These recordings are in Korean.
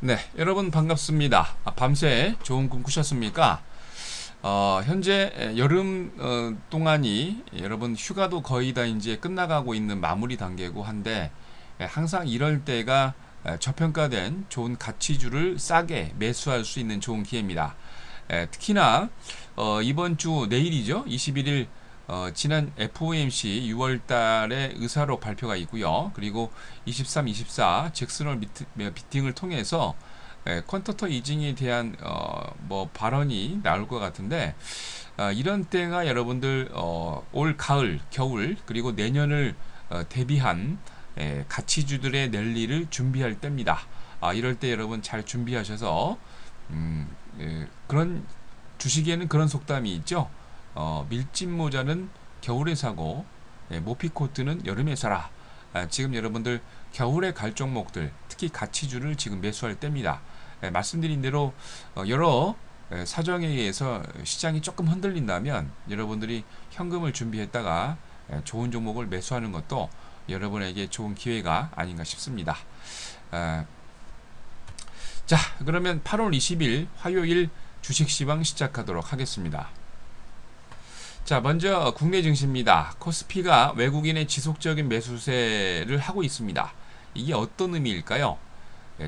네, 여러분 반갑습니다. 밤새 좋은 꿈 꾸셨습니까? 현재 여름 동안이 여러분 휴가도 거의 다 이제 끝나가고 있는 마무리 단계고 한데 항상 이럴 때가 저평가된 좋은 가치주를 싸게 매수할 수 있는 좋은 기회입니다. 특히나 이번 주 내일이죠. 21일 지난 FOMC 6월 달에 의사록 발표가 있고요. 그리고 23, 24 잭슨홀 미팅을 통해서 퀀터터 이징에 대한 뭐 발언이 나올 것 같은데 이런 때가 여러분들 올 가을, 겨울 그리고 내년을 대비한 가치주들의 랠리를 준비할 때입니다. 이럴 때 여러분 잘 준비하셔서 그런 주식에는 그런 속담이 있죠. 밀짚 모자는 겨울에 사고 모피 코트는 여름에 사라. 지금 여러분들 겨울에 갈 종목들 특히 가치주를 지금 매수할 때입니다. 말씀드린 대로 여러 사정에 의해서 시장이 조금 흔들린다면 여러분들이 현금을 준비했다가 좋은 종목을 매수하는 것도 여러분에게 좋은 기회가 아닌가 싶습니다. 자, 그러면 8월 20일 화요일 주식시황 시작하도록 하겠습니다. 자, 먼저 국내 증시입니다. 코스피가 외국인의 지속적인 매수세를 하고 있습니다. 이게 어떤 의미일까요?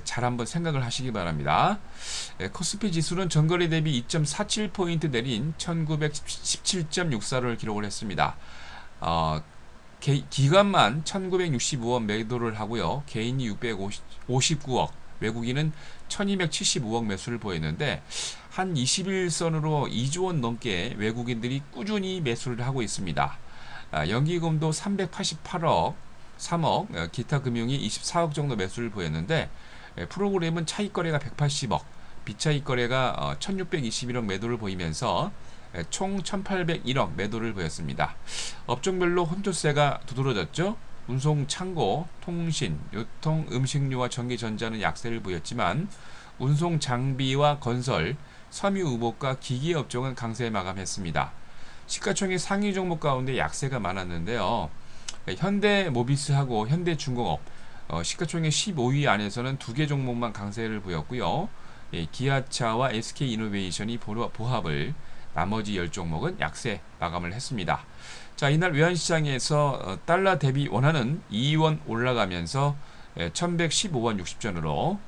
잘 한번 생각을 하시기 바랍니다. 코스피 지수는 전거래 대비 2.47포인트 내린 1917.64를 기록을 했습니다. 기관만 1965원 매도를 하고요. 개인이 659억, 외국인은 1275억 매수를 보였는데 한 21선으로 2조 원 넘게 외국인들이 꾸준히 매수를 하고 있습니다. 연기금도 388억, 3억, 기타 금융이 24억 정도 매수를 보였는데 프로그램은 차익거래가 180억, 비차익거래가 1621억 매도를 보이면서 총 1801억 매도를 보였습니다. 업종별로 혼조세가 두드러졌죠. 운송, 창고, 통신, 유통, 음식료와 전기전자는 약세를 보였지만 운송 장비와 건설, 섬유 의복과 기기 업종은 강세 마감했습니다. 시가총액 상위 종목 가운데 약세가 많았는데요. 현대모비스하고 현대중공업 시가총액 15위 안에서는 2개 종목만 강세를 보였고요. 기아차와 SK이노베이션이 보합을 나머지 10종목은 약세 마감을 했습니다. 자, 이날 외환시장에서 달러 대비 원화는 2원 올라가면서 1115원 60전으로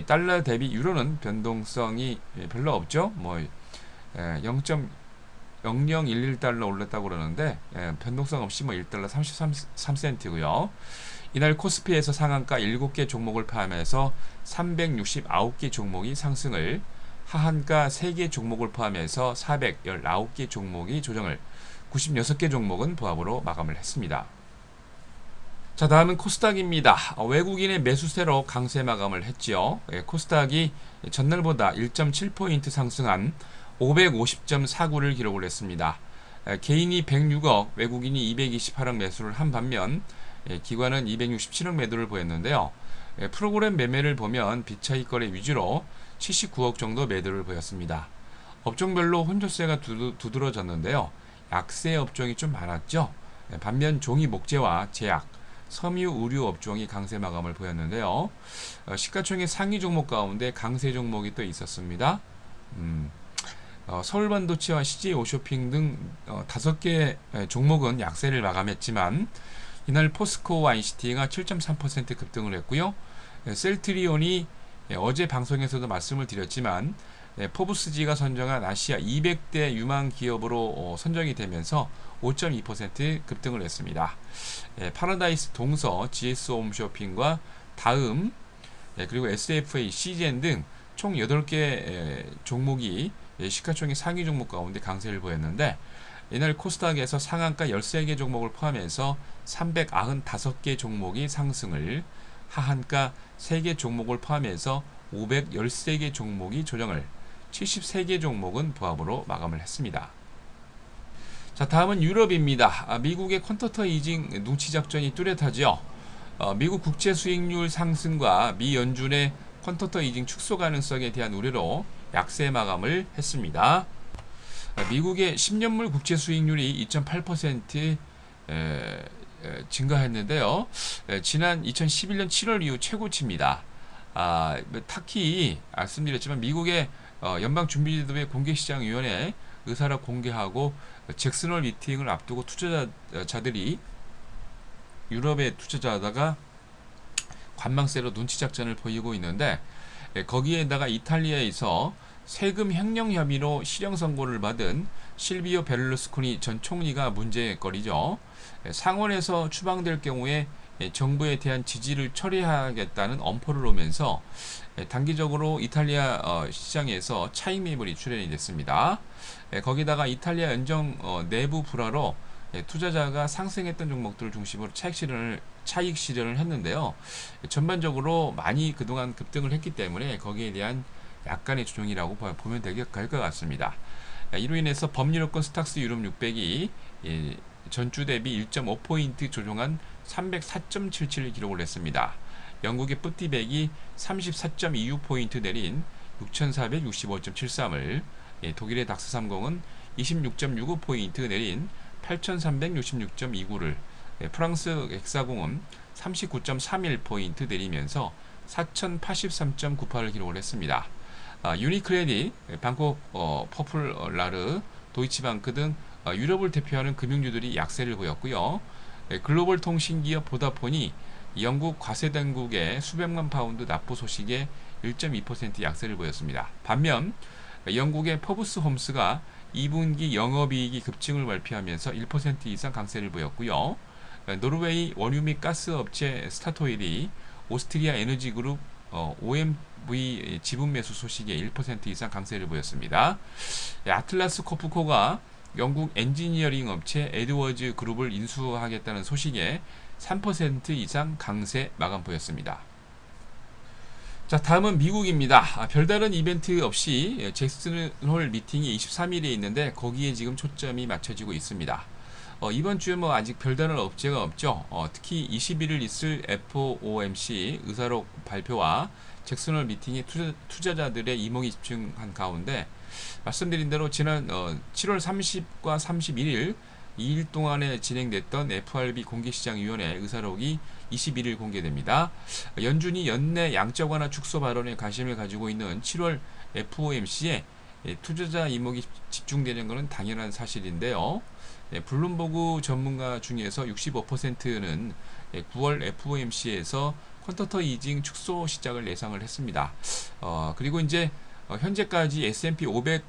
달러 대비 유로는 변동성이 별로 없죠. 뭐 0.0011달러 올랐다고 그러는데 변동성 없이 뭐 1달러 33센트고요. 이날 코스피에서 상한가 7개 종목을 포함해서 369개 종목이 상승을, 하한가 3개 종목을 포함해서 419개 종목이 조정을, 96개 종목은 보합으로 마감을 했습니다. 자, 다음은 코스닥입니다. 외국인의 매수세로 강세 마감을 했지요. 코스닥이 전날보다 1.7포인트 상승한 550.49를 기록을 했습니다. 개인이 106억, 외국인이 228억 매수를 한 반면 기관은 267억 매도를 보였는데요. 프로그램 매매를 보면 비차익 거래 위주로 79억 정도 매도를 보였습니다. 업종별로 혼조세가 두드러졌는데요. 약세 업종이 좀 많았죠. 반면 종이 목재와 제약, 섬유 의류 업종이 강세 마감을 보였는데요. 시가총액 상위 종목 가운데 강세 종목이 또 있었습니다. 서울반도체와 CJ 오쇼핑 등 5개 종목은 약세를 마감했지만 이날 포스코와 ICT가 7.3% 급등을 했고요. 셀트리온이 어제 방송에서도 말씀을 드렸지만 포브스지가 선정한 아시아 200대 유망 기업으로 선정이 되면서 5.2% 급등을 했습니다. 파라다이스 동서, GS 홈쇼핑과 다음, 그리고 SFA, CGN 등 총 8개 종목이 시가총액 상위 종목 가운데 강세를 보였는데 이날 코스닥에서 상한가 13개 종목을 포함해서 395개 종목이 상승을, 하한가 3개 종목을 포함해서 513개 종목이 조정을, 73개 종목은 보합으로 마감을 했습니다. 자, 다음은 유럽입니다. 미국의 퀀터터 이징 눈치 작전이 뚜렷하죠. 미국 국채 수익률 상승과 미 연준의 퀀터터 이징 축소 가능성에 대한 우려로 약세 마감을 했습니다. 미국의 10년물 국채 수익률이 2.8% 증가했는데요. 지난 2011년 7월 이후 최고치입니다. 특히 말씀드렸지만 미국의 연방준비제도의 공개시장위원회 의사를 공개하고 잭슨홀 미팅을 앞두고 투자자들이 유럽에 투자자다가 관망세로 눈치 작전을 보이고 있는데, 거기에다가 이탈리아에서 세금 횡령 혐의로 실형 선고를 받은 실비오 베를루스코니 전 총리가 문제거리죠. 상원에서 추방될 경우에 정부에 대한 지지를 철회하겠다는 엄포를 놓으면서 단기적으로 이탈리아 시장에서 차익 매물이 출현이 됐습니다. 거기다가 이탈리아 연정 내부 불화로 투자자가 상승했던 종목들을 중심으로 차익 실현을 했는데요. 전반적으로 많이 그동안 급등을 했기 때문에 거기에 대한 약간의 조정이라고 보면 될 것 같습니다. 이로 인해서 법유럽권 스탁스 유럽 600이 전주 대비 1.5포인트 조정한 304.77을 기록을 했습니다. 영국의 뿌띠백이 34.26포인트 내린 6465.73을, 독일의 닥스30은 26.65포인트 내린 8366.29를, 프랑스 엑사공은 39.31포인트 내리면서 4083.98을 기록을 했습니다. 유니크레딧, 방콕 퍼플라르, 도이치방크 등 유럽을 대표하는 금융주들이 약세를 보였고요. 글로벌 통신기업 보다폰이 영국 과세당국의 수백만 파운드 납부 소식에 1.2% 약세를 보였습니다. 반면 영국의 퍼브스 홈스가 2분기 영업이익이 급증을 발표하면서 1% 이상 강세를 보였고요. 노르웨이 원유 및 가스 업체 스타토일이 오스트리아 에너지그룹 OMV 지분 매수 소식에 1% 이상 강세를 보였습니다. 아틀라스 코프코가 영국 엔지니어링 업체 에드워즈 그룹을 인수하겠다는 소식에 3% 이상 강세 마감 보였습니다. 자, 다음은 미국입니다. 별다른 이벤트 없이 잭슨홀 미팅이 23일에 있는데 거기에 지금 초점이 맞춰지고 있습니다. 이번 주에 아직 별다른 업체가 없죠. 특히 21일 있을 FOMC 의사록 발표와 잭슨홀 미팅이 투자자들의 이목이 집중한 가운데, 말씀드린 대로 지난 7월 30과 31일 2일 동안에 진행됐던 FRB 공개시장위원회 의사록이 21일 공개됩니다. 연준이 연내 양적 완화 축소 발언에 관심을 가지고 있는 7월 FOMC에 투자자 이목이 집중되는 것은 당연한 사실인데요. 블룸버그 전문가 중에서 65%는 9월 FOMC에서 쿼터터 이징 축소 시작을 예상을 했습니다. 그리고 이제 현재까지 S&P 500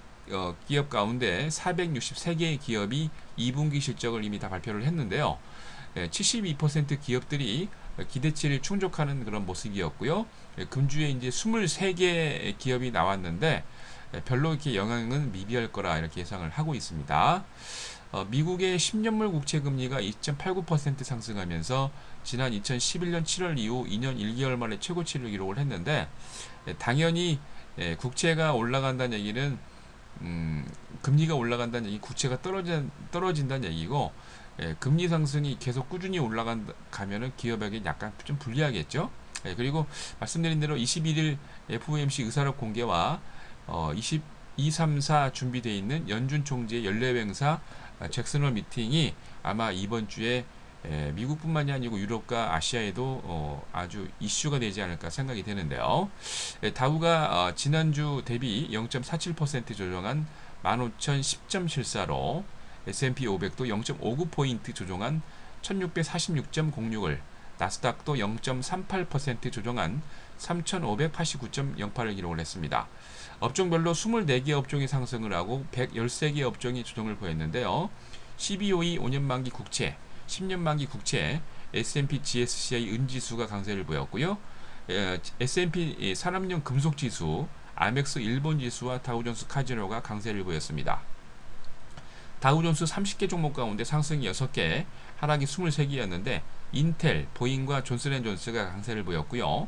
기업 가운데 463개의 기업이 2분기 실적을 이미 다 발표를 했는데요. 72% 기업들이 기대치를 충족하는 그런 모습이었고요. 금주에 이제 23개 기업이 나왔는데 별로 이렇게 영향은 미비할 거라 이렇게 예상을 하고 있습니다. 미국의 10년물 국채 금리가 2.89% 상승하면서 지난 2011년 7월 이후 2년 1개월 만에 최고치를 기록을 했는데, 당연히 국채가 올라간다는 얘기는 금리가 올라간다는 얘기, 국채가 떨어진다는 얘기고, 금리 상승이 계속 꾸준히 올라가면은 기업에게 약간 좀 불리하겠죠. 그리고 말씀드린 대로 21일 FOMC 의사록 공개와 2, 3, 4 준비되어 있는 연준 총재의 연례 행사 잭슨홀 미팅이 아마 이번 주에 미국뿐만이 아니고 유럽과 아시아에도 아주 이슈가 되지 않을까 생각이 되는데요. 다우가 지난주 대비 0.47% 조정한 15,010.74로, S&P 500도 0.59포인트 조정한 1646.06을, 나스닥도 0.38% 조정한 3589.08을 기록을 했습니다. 업종별로 24개 업종이 상승을 하고 113개 업종이 조정을 보였는데요. CBOE 5년 만기 국채, 10년 만기 국채, S&P GSCI 은지수가 강세를 보였고요. S&P 산업용 금속지수, 아멕스 일본지수와 다우존스 카지노가 강세를 보였습니다. 다우존스 30개 종목 가운데 상승이 6개, 하락이 23개였는데 인텔, 보잉과 존슨앤존스가 강세를 보였고요.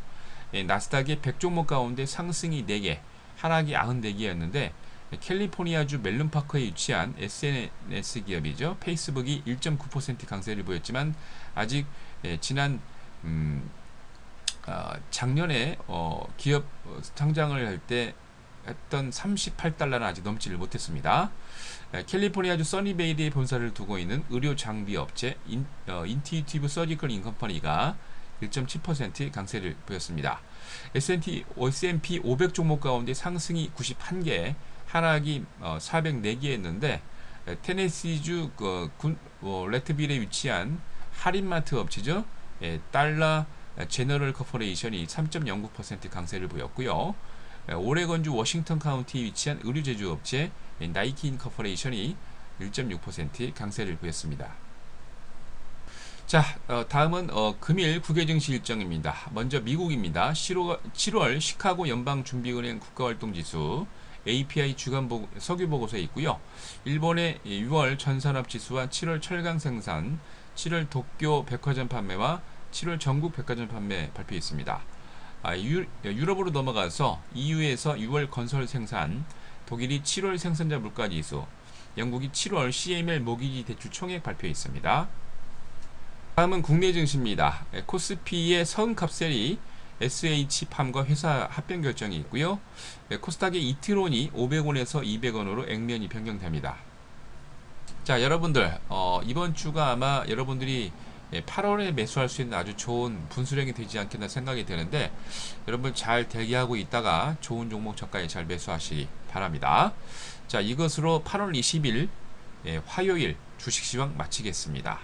나스닥의 100종목 가운데 상승이 4개, 하락이 94개였는데 캘리포니아주 멜론파크에 위치한 SNS 기업이죠. 페이스북이 1.9% 강세를 보였지만 아직 지난 작년에 기업 상장을 할 때 했던 38달러는 아직 넘지를 못했습니다. 캘리포니아주 써니베이드에 본사를 두고 있는 의료 장비 업체 인티튜브 서지컬 인컴퍼니가 1.7% 강세를 보였습니다. S&P 500 종목 가운데 상승이 91개, 하락이 404개였는데 테네시주 레트빌에 위치한 할인마트 업체죠. 달러 제너럴 커퍼레이션이 3.09% 강세를 보였고요. 오레건주 워싱턴 카운티에 위치한 의류 제조 업체 나이키 커퍼레이션이 1.6% 강세를 보였습니다. 자, 다음은 금일 국외 증시 일정입니다. 먼저 미국입니다. 7월 시카고 연방준비은행 국가활동지수 API 주간 석유 보고서에 있고요. 일본의 6월 전산업지수와 7월 철강 생산, 7월 도쿄 백화점 판매와 7월 전국 백화점 판매 발표했습니다. 유럽으로 넘어가서 EU에서 6월 건설 생산, 독일이 7월 생산자 물가지수, 영국이 7월 CML 모기지 대출 총액 발표했습니다. 다음은 국내 증시입니다. 코스피의 선캅셀이 SH팜과 회사 합병 결정이 있고요. 코스닥의 이트론이 500원에서 200원으로 액면이 변경됩니다. 자, 여러분들 이번 주가 아마 여러분들이 8월에 매수할 수 있는 아주 좋은 분수령이 되지 않겠나 생각이 드는데, 여러분 잘 대기하고 있다가 좋은 종목 저가에 잘 매수하시기 바랍니다. 자, 이것으로 8월 20일 화요일 주식시황 마치겠습니다.